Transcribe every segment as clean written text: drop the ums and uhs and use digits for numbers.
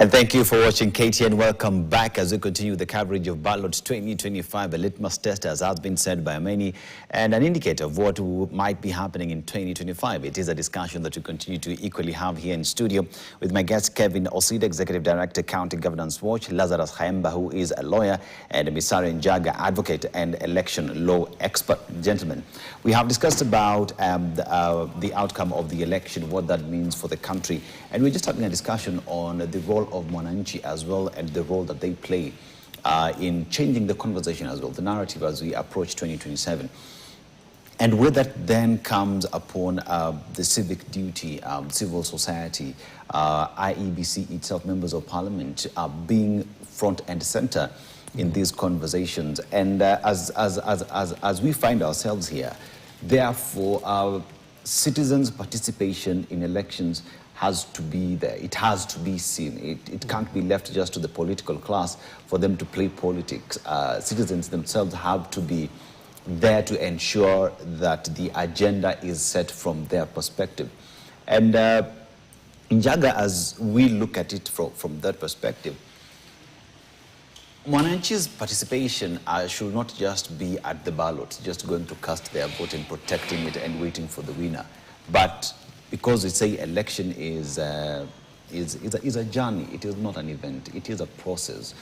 And thank you for watching KTN. Welcome back as we continue the coverage of ballots 2025. A litmus test, as has been said by many, and an indicator of what might be happening in 2025. It is a discussion that we continue to equally have here in studio with my guest Kevin Osida, Executive Director, County Governance Watch, Lazarus Khaemba, who is a lawyer, and Misari Njaga, advocate and election law expert. Gentlemen, we have discussed about the outcome of the election, what that means for the country, and we're just having a discussion on the role of Mwananchi as well, and the role that they play in changing the conversation as well, the narrative as we approach 2027. And where that then comes upon the civic duty, civil society, IEBC itself, members of parliament, being front and center in these conversations. And as we find ourselves here, therefore, our citizens' participation in elections has to be there. It has to be seen. It can't be left just to the political class for them to play politics. Citizens themselves have to be there to ensure that the agenda is set from their perspective. And Njaga, as we look at it from that perspective, Mwananchi's participation should not just be at the ballot, just going to cast their vote and protecting it and waiting for the winner. But because we say election is a journey, it is not an event, it is a process.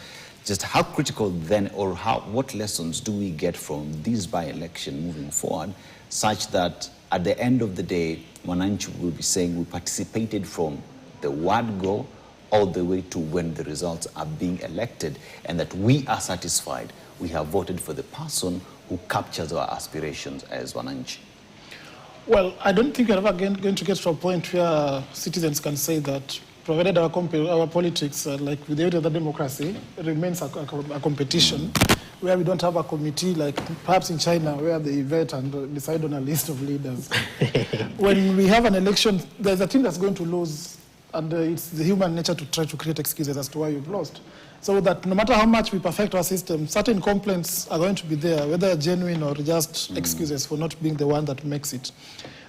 Just how critical then, or what lessons do we get from this by-election moving forward, such that at the end of the day, Mwananchi will be saying we participated from the word go all the way to when the results are being elected, and that we are satisfied we have voted for the person who captures our aspirations as Mwananchi? Well, I don't think we're ever going to get to a point where citizens can say that, provided our politics, like with the age of the democracy, remains a competition, where we don't have a committee like perhaps in China, where they vet and decide on a list of leaders. When we have an election, there's a team that's going to lose, and it's the human nature to try to create excuses as to why you've lost. So that no matter how much we perfect our system, certain complaints are going to be there, whether genuine or just excuses for not being the one that makes it.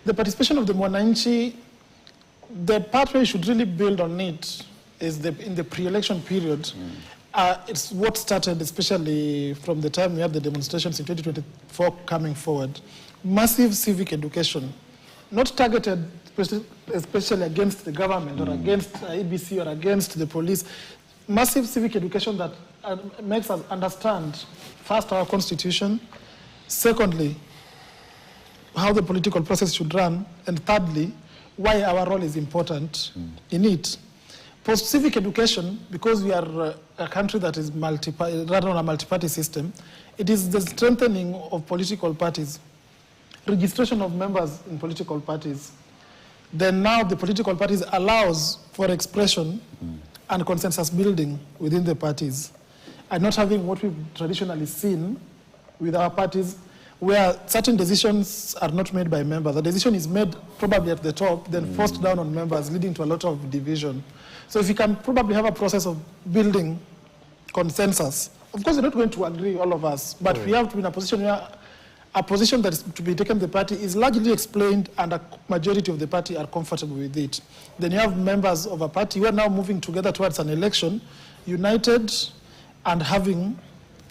The participation of the Mwananchi, the part where you should really build on it is in the pre-election period. It's what started, especially from the time we had the demonstrations in 2024 coming forward. Massive civic education, not targeted especially against the government or against IEBC or against the police. Massive civic education that makes us understand, first, our constitution, secondly, how the political process should run, and thirdly, why our role is important in it. Post-civic education, because we are a country that is run on a multi-party system, it is the strengthening of political parties, registration of members in political parties. Then now the political parties allows for expression and consensus building within the parties, and not having what we've traditionally seen with our parties, where certain decisions are not made by members. The decision is made probably at the top, then forced down on members, leading to a lot of division. So if you can probably have a process of building consensus, of course we're not going to agree, all of us, but we have to be in a position where a position that is to be taken by the party is largely explained and a majority of the party are comfortable with it. Then you have members of a party who are now moving together towards an election, united and having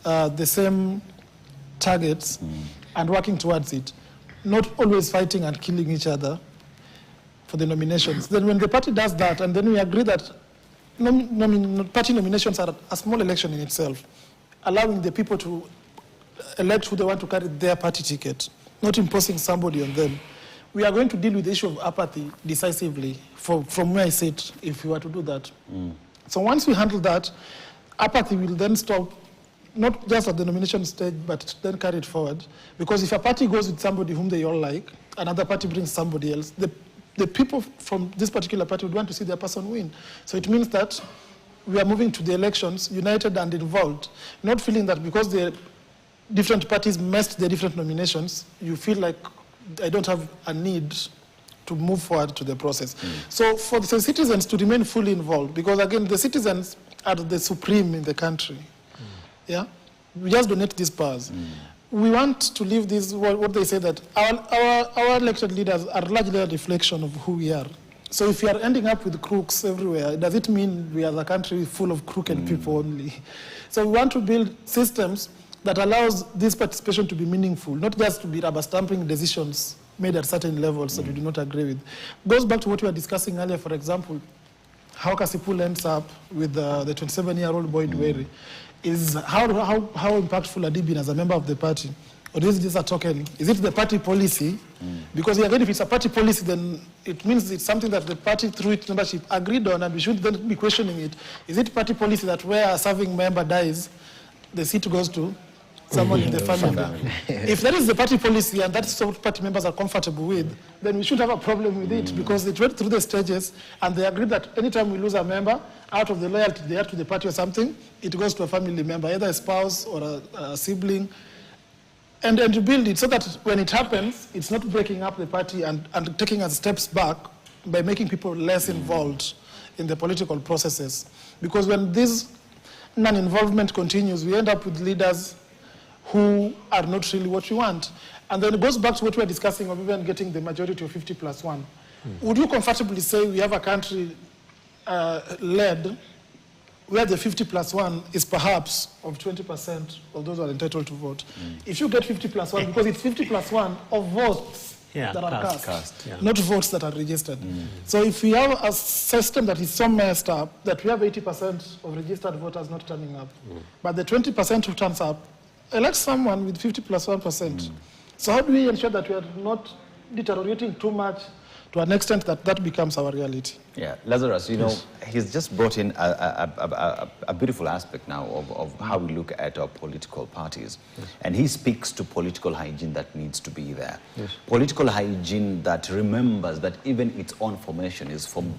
the same targets and working towards it, not always fighting and killing each other for the nominations. Then when the party does that, and then we agree that party nominations are a small election in itself, allowing the people to elect who they want to carry their party ticket, not imposing somebody on them. We are going to deal with the issue of apathy decisively from where I sit, if we were to do that. So once we handle that, apathy will then stop, not just at the nomination stage, but then carry it forward. Because if a party goes with somebody whom they all like, another party brings somebody else, the people from this particular party would want to see their person win. So it means that we are moving to the elections united and involved, not feeling that because the different parties messed their different nominations, you feel like I don't have a need to move forward to the process. So for the citizens to remain fully involved, because again, the citizens are the supreme in the country. Yeah, we just donate these powers. We want to leave this, what they say, that our elected leaders are largely a reflection of who we are. So if you are ending up with crooks everywhere, does it mean we are the country full of crooked people only? So we want to build systems that allows this participation to be meaningful, not just to be rubber stamping decisions made at certain levels that we do not agree with. Goes back to what we were discussing earlier, for example, how Kasipul ends up with the 27-year-old boy Dweri, is how impactful had he been as a member of the party? Or is it just a token? Is it the party policy? Because again, if it's a party policy, then it means it's something that the party, through its membership, agreed on, and we should then be questioning it. Is it party policy that where a serving member dies, the seat goes to someone in the family? If that is the party policy and that's what party members are comfortable with, then we should have a problem with it, because it went through the stages and they agreed that anytime we lose a member, out of the loyalty they have to the party or something, it goes to a family member, either a spouse or a sibling. And to build it so that when it happens, it's not breaking up the party and taking us steps back by making people less involved in the political processes. Because when this non-involvement continues, we end up with leaders who are not really what we want. And then it goes back to what we were discussing of even getting the majority of 50+1. Would you comfortably say we have a country led where the 50+1 is perhaps of 20% of those who are entitled to vote? If you get 50+1, because it's 50+1 of votes that are cast, not votes that are registered. So if we have a system that is so messed up that we have 80% of registered voters not turning up, but the 20% who turns up elect someone with 50+1%. So how do we ensure that we are not deteriorating too much to an extent that that becomes our reality? Yeah, Lazarus, you know, he's just brought in a beautiful aspect now of how we look at our political parties. And he speaks to political hygiene that needs to be there. Political hygiene that remembers that even its own formation is